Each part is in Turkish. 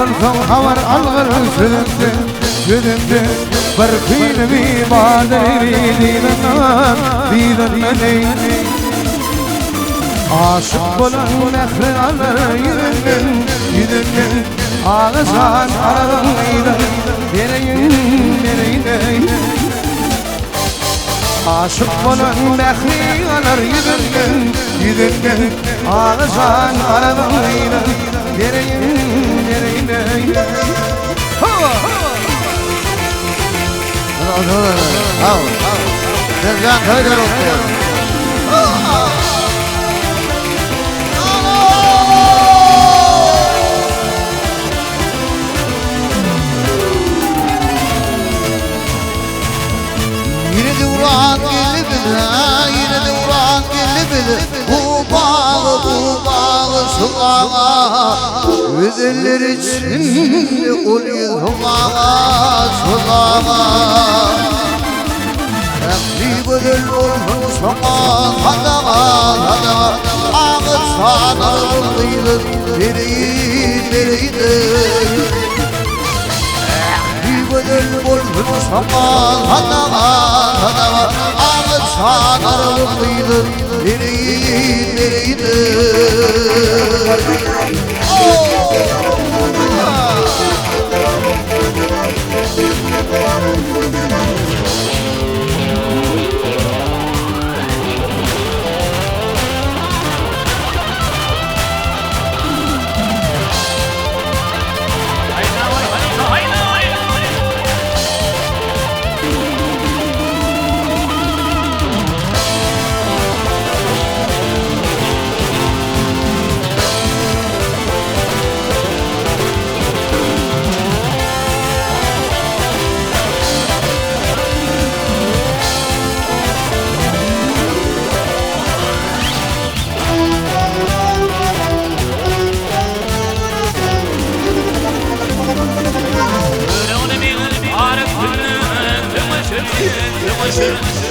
صورتهم حور الغر سلمت برقين بي بادري دينا النبي عاشق بلن اخر على يدن ağızan arabayla dereyim aşık olan bekli alır yüzünden ağızan arabayla dereyim yine devran gelip bu bağı sulağa Güzeller içinde oluyor sulağa Ekli bedel olmuş sana hadağa Ağız sanarlıydı deriydi Bedel olmuş aman hadağa Ağız sanarlıydı nereydi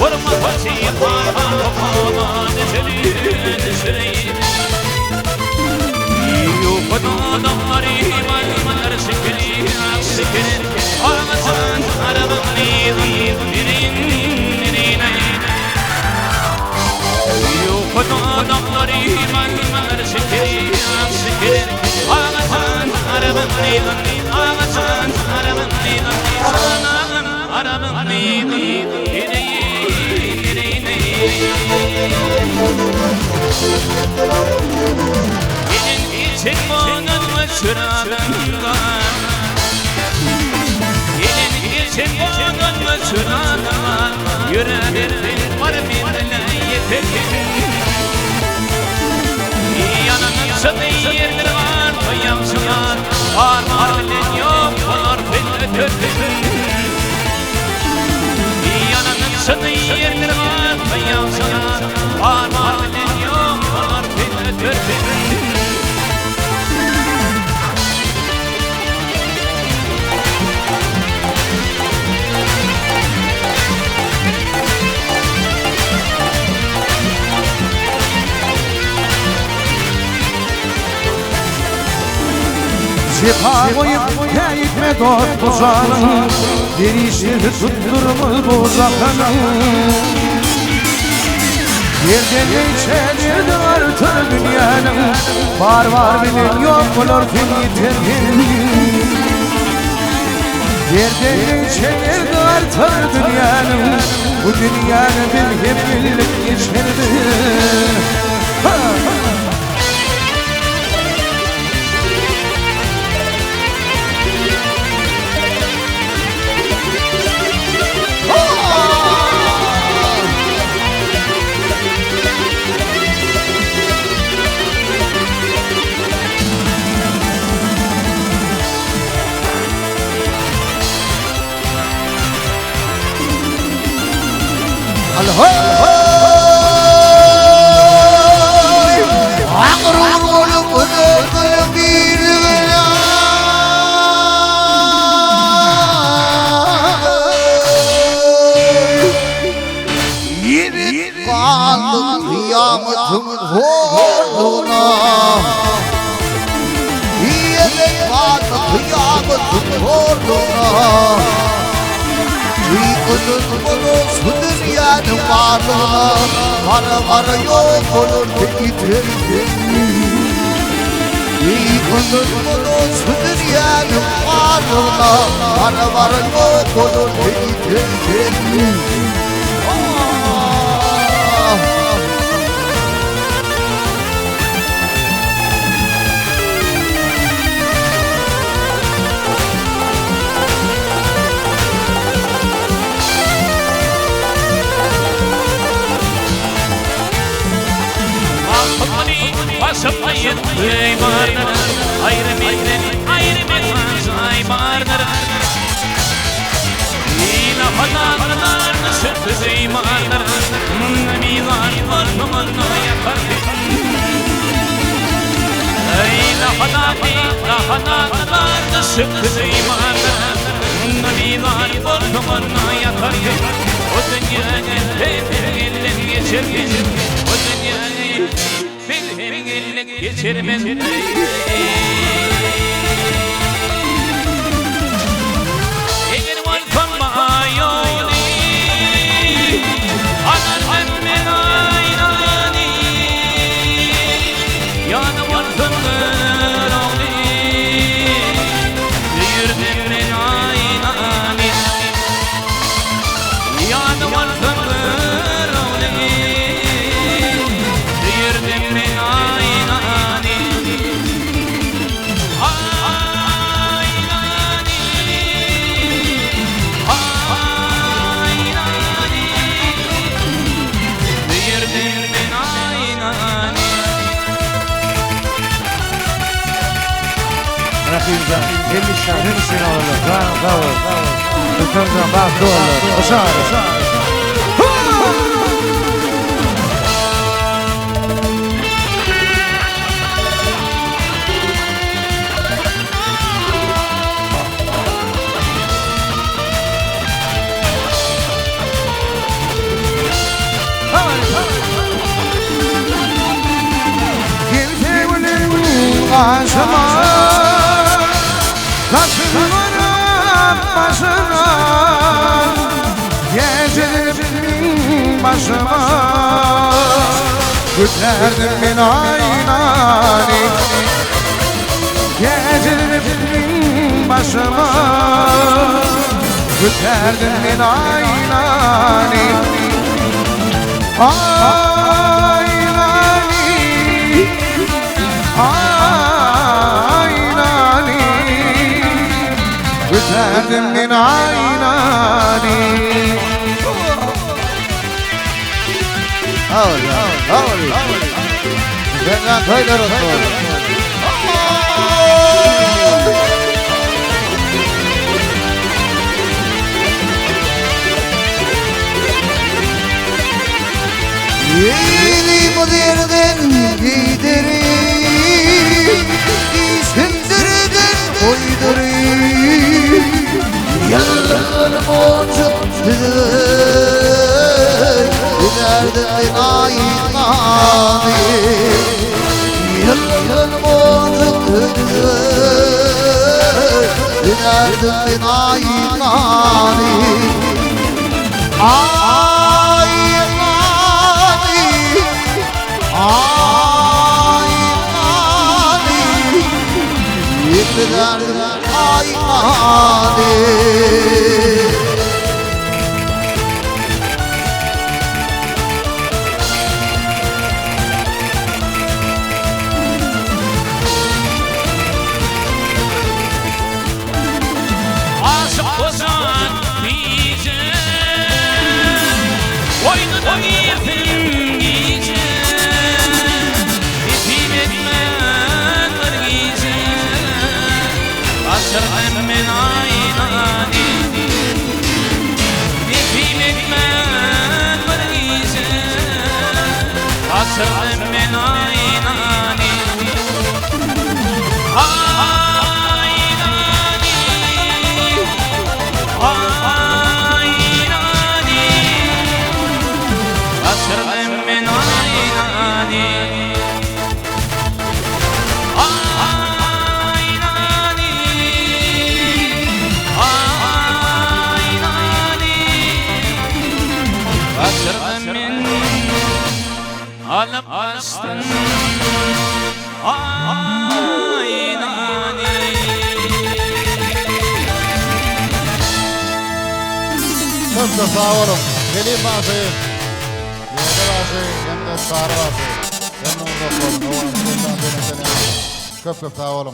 Vurma patiyi parmağıma düşüreyim Yukarıda adamlar imanlar şekerin Ağlasın arabanın nereyine Yukarıda adamlar imanlar şekerin Ağlasın arabanın Gelin için bunun şurabında Gelin için bunun şurabında Yüreğin var benimle yeterim Yanımın sıdı yerdir var koyamsınlar Parmağın yok olur beni ötürdüm Sıdı yerdir var koyamsınlar Parmağın yok olur beni ötürdüm Şifa koyup keyifme dost buzanın Dirişini tutturmuş buzakının Yerden geçedirdi artır dünyanın Var bilin yok olur fin yiterin Yerden geçedirdi artır dünyanın Bu dünyanı bir hep birlik geçerdi Kıyametin horluğuna Yedek vardı Yıkılır bulursun dünyanın varlığına Var yok olur gider Yıkılır bulursun dünyanın varlığına Var yok olur gider Vasıflayın eyvardır Ayrım etmez aymardır İla fadanlar sütlü eymardır Mizan varlığını yakar İla fadanlar sütlü eymardır Mizan varlığını yakar O dünyanın elden geçirken O dünyanın Bilmek geçirmez Eğer var kamayoni Anan emmen aynani Yanı var kındır oğli Yürüdüm men aynani Yanı var kındır oğli Yürüdüm men Rakibimize 50 şahın için alırlar. Bravo. Lütfen bak doğrular. Başarı. Aşama Kaçırlarım başına Gecelerim başıma Gütlerdim ben aynani Gecelerim başıma Gütlerdim ben aynani Aynani Gütlerdim min aynani Ağır Benden kaylar olsun Yeni modern'den giderim İşindirden koydurum Yallarım olacak Dilerden aynani Yallarım olacak Dilerden aynani Yıkılardım aynani Asıp bozan bize Boynunu yırtın gize İpin etmenler gize Asırdım men aynani köp sağ olun. Geleyim ben şeyim. Yerde var şey, hem de sarı var şey. Hem de orada olun. Köp köp sağ olun.